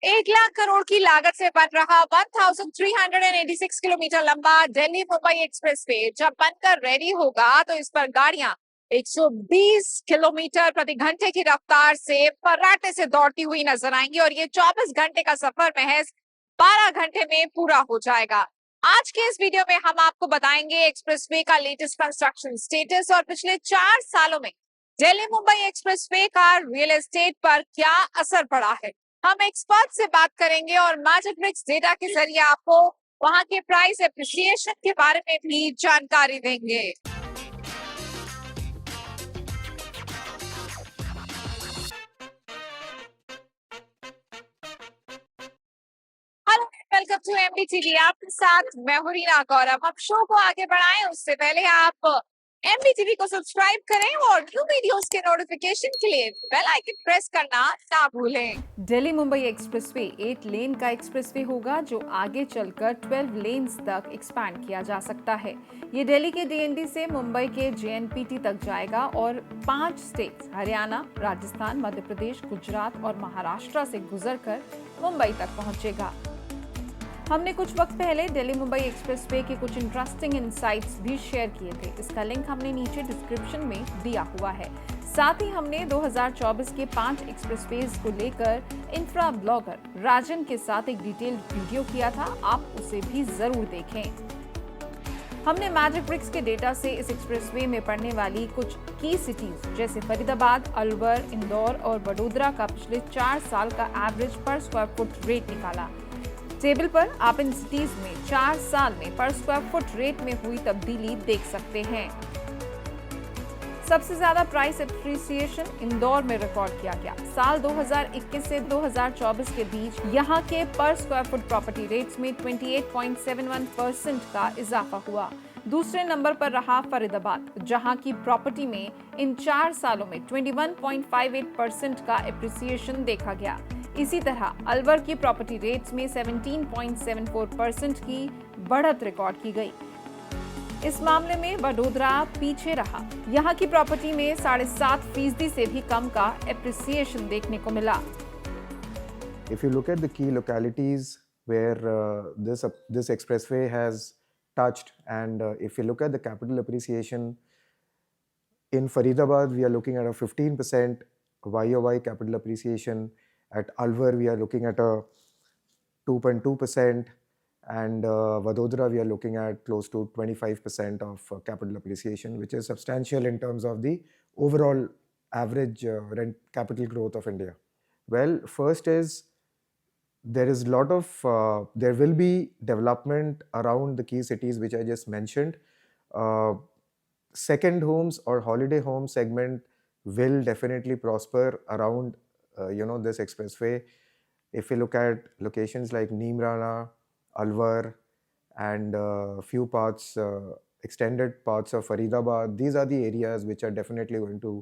1 लाख करोड़ की लागत से बन रहा 1386 किलोमीटर लंबा दिल्ली मुंबई एक्सप्रेसवे जब बनकर रेडी होगा तो इस पर गाड़ियां 120 किलोमीटर प्रति घंटे की रफ्तार से फर्राटे से दौड़ती हुई नजर आएंगी और ये 24 घंटे का सफर महज 12 घंटे में पूरा हो जाएगा। आज के इस वीडियो में हम आपको बताएंगे एक्सप्रेसवे का लेटेस्ट कंस्ट्रक्शन स्टेटस और पिछले 4 सालों में दिल्ली मुंबई एक्सप्रेसवे का रियल एस्टेट पर क्या असर पड़ा है। हम एक्सपर्ट से बात करेंगे और मैजिकब्रिक्स डेटा के जरिए आपको वहां के प्राइस एप्रिसिएशन के बारे में भी जानकारी देंगे। Hello, welcome to MBTV. आपके साथ मैं हूं रीना गौरव। अब शो को आगे बढ़ाएं उससे पहले आप एमबीटीवी को सब्सक्राइब करें और न्यू वीडियोस के नोटिफिकेशन के लिए बेल आइकन प्रेस करना ना भूलें। दिल्ली मुंबई एक्सप्रेसवे 8 लेन का एक्सप्रेसवे होगा जो आगे चलकर 12 लेन्स तक एक्सपैंड किया जा सकता है। ये दिल्ली के डीएनडी से मुंबई के जेएनपीटी तक जाएगा और 5 स्टेट्स हरियाणा, राजस्थान, मध्य प्रदेश, गुजरात और महाराष्ट्र से गुजरकर मुंबई तक पहुंचेगा। हमने कुछ वक्त पहले दिल्ली मुंबई एक्सप्रेसवे के कुछ इंटरेस्टिंग इनसाइट्स भी शेयर किए थे। इसका लिंक हमने नीचे डिस्क्रिप्शन में दिया हुआ है। साथ ही हमने 2024 के 5 एक्सप्रेसवेज को लेकर इंफ्रा ब्लॉगर राजन के साथ एक डिटेल्ड वीडियो किया था, आप उसे भी जरूर देखें। हमने मैजिकब्रिक्स के डेटा से इस एक्सप्रेसवे में पड़ने वाली कुछ की सिटीज जैसे फरीदाबाद, अलवर, इंदौर और वडोदरा का पिछले 4 साल का एवरेज पर स्क्वायर फुट रेट निकाला। टेबल पर आप इन सिटीज में 4 साल में पर स्क्वायर फुट रेट में हुई तब्दीली देख सकते हैं। सबसे ज्यादा प्राइस एप्रिसिएशन इंदौर में रिकॉर्ड किया गया। साल 2021 से 2024 के बीच यहां के पर स्क्वायर फुट प्रॉपर्टी रेट्स में 28.71% का इजाफा हुआ। दूसरे नंबर पर रहा फरीदाबाद, जहां की प्रॉपर्टी में इन 4 सालों में 21.58% का एप्रिसिएशन देखा गया। इसी तरह अलवर की प्रॉपर्टी रेट्स में 17.74% की बढ़त रिकॉर्ड की गई। इस मामले में वडोदरा पीछे रहा। यहाँ की प्रॉपर्टी में 7.5% से भी कम का एप्रिसिएशन देखने को मिला। If you look at the key localities where this expressway has touched, and if you look at the capital appreciation in Faridabad, we are looking at a 15% YOY capital appreciation. At Alwar, we are looking at a 2.2%, and Vadodara, we are looking at close to 25% of capital appreciation, which is substantial in terms of the overall average rent capital growth of India. Well, first is there will be development around the key cities which I just mentioned. Second homes or holiday home segment will definitely prosper around this expressway. If you look at locations like Neemrana, Alwar, and few parts, extended parts of Faridabad, these are the areas which are definitely going to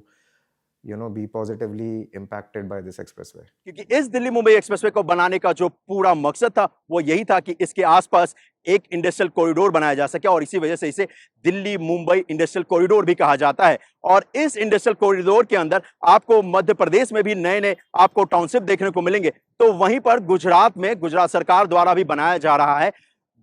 be positively impacted by this expressway. क्योंकि इस Delhi Mumbai expressway को बनाने का जो पूरा मकसद था वो यही था कि इसके आसपास एक इंडस्ट्रियल कॉरिडोर बनाया जा सके और इसी वजह से इसे दिल्ली मुंबई इंडस्ट्रियल कॉरिडोर भी कहा जाता है। और इस इंडस्ट्रियल कॉरिडोर के अंदर आपको मध्य प्रदेश में भी नए आपको टाउनशिप देखने को मिलेंगे। तो वहीं पर गुजरात में गुजरात सरकार द्वारा भी बनाया जा रहा है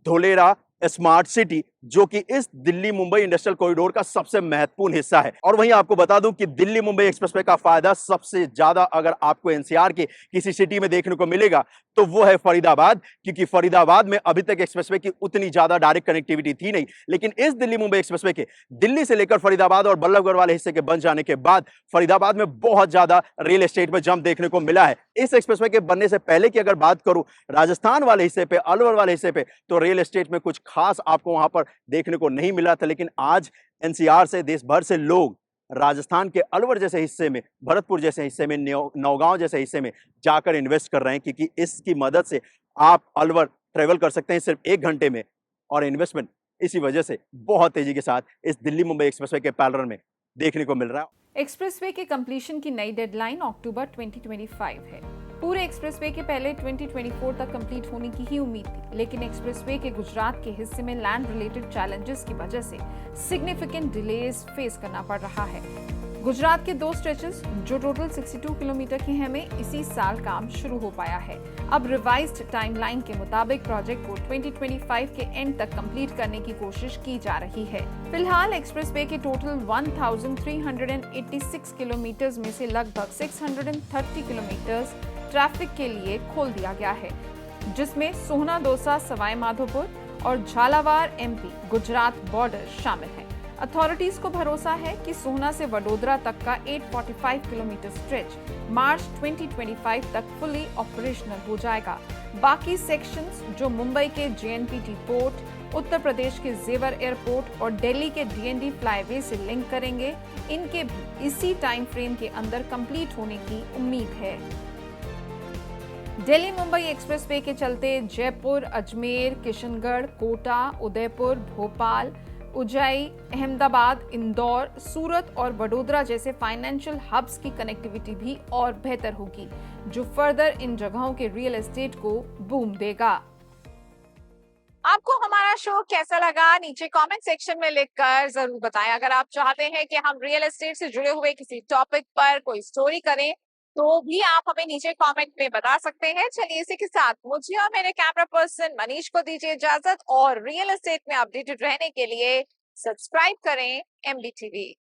धोलेरा स्मार्ट सिटी, जो कि इस दिल्ली मुंबई इंडस्ट्रियल कॉरिडोर का सबसे महत्वपूर्ण हिस्सा है। और वहीं आपको बता दूं कि दिल्ली मुंबई एक्सप्रेसवे का फायदा सबसे ज्यादा अगर आपको एनसीआर के किसी सिटी में देखने को मिलेगा तो वो है फरीदाबाद, क्योंकि फरीदाबाद में अभी तक एक्सप्रेसवे की उतनी ज्यादा डायरेक्ट कनेक्टिविटी थी नहीं, लेकिन इस दिल्ली मुंबई एक्सप्रेसवे के दिल्ली से लेकर फरीदाबाद और बल्लभगढ़ वाले हिस्से के बन जाने के बाद फरीदाबाद में बहुत ज्यादा रियल एस्टेट में जंप देखने को मिला है। इस एक्सप्रेसवे के बनने से पहले की अगर बात करूं राजस्थान वाले हिस्से पे, अलवर वाले हिस्से पे, तो रियल एस्टेट में कुछ खास आपको वहां पर देखने को नहीं मिला था। लेकिन आज एनसीआर से देश भर से लोग राजस्थान के अलवर जैसे हिस्से में, भरतपुर जैसे हिस्से में, नौगांव जैसे हिस्से में जाकर इन्वेस्ट कर रहे हैं, क्योंकि इसकी मदद से आप अलवर ट्रेवल कर सकते हैं सिर्फ 1 घंटे में। और इन्वेस्टमेंट इसी वजह से बहुत तेजी के साथ इस दिल्ली मुंबई एक्सप्रेसवे के पैरेलल में देखने को मिल रहा है। एक्सप्रेसवे के कंप्लीशन की नई डेडलाइन अक्टूबर 2025 है। पूरे एक्सप्रेसवे के पहले 2024 तक कंप्लीट होने की ही उम्मीद थी, लेकिन एक्सप्रेसवे के गुजरात के हिस्से में लैंड रिलेटेड चैलेंजेस की वजह से सिग्निफिकेंट डिलेज फेस करना पड़ रहा है। गुजरात के 2 स्ट्रेचेस जो टोटल 62 किलोमीटर के हैं में इसी साल काम शुरू हो पाया है। अब रिवाइज्ड टाइमलाइन के मुताबिक प्रोजेक्ट को 2025 के एंड तक कंप्लीट करने की कोशिश की जा रही है। फिलहाल एक्सप्रेसवे के टोटल 1386 किलोमीटर में से लगभग 630 किलोमीटर ट्रैफिक के लिए खोल दिया गया है, जिसमें सोहना दौसा सवाई माधोपुर और झालावाड़ एमपी गुजरात बॉर्डर शामिल है। अथॉरिटीज को भरोसा है कि सोहना से वडोदरा तक का 845 किलोमीटर स्ट्रेच मार्च 2025 तक फुली ऑपरेशनल हो जाएगा। बाकी सेक्शंस जो मुंबई के जेएनपीटी पोर्ट, उत्तर प्रदेश के जेवर एयरपोर्ट और दिल्ली के डीएनडी फ्लाईवे से लिंक करेंगे, इनके भी इसी टाइम फ्रेम के अंदर कंप्लीट होने की उम्मीद है। दिल्ली मुंबई एक्सप्रेसवे के चलते जयपुर, अजमेर, किशनगढ़, कोटा, उदयपुर, भोपाल, उज्जैन, अहमदाबाद, इंदौर, सूरत और वडोदरा जैसे फाइनेंशियल हब्स की कनेक्टिविटी भी और बेहतर होगी, जो फर्दर इन जगहों के रियल एस्टेट को बूम देगा। आपको हमारा शो कैसा लगा नीचे कमेंट सेक्शन में लिखकर जरूर बताएं। अगर आप चाहते हैं कि हम रियल एस्टेट से जुड़े हुए किसी टॉपिक पर कोई स्टोरी करें तो भी आप हमें नीचे कमेंट में बता सकते हैं। चलिए इसी के साथ मुझे और मेरे कैमरा पर्सन मनीष को दीजिए इजाजत और रियल एस्टेट में अपडेटेड रहने के लिए सब्सक्राइब करें MBTV।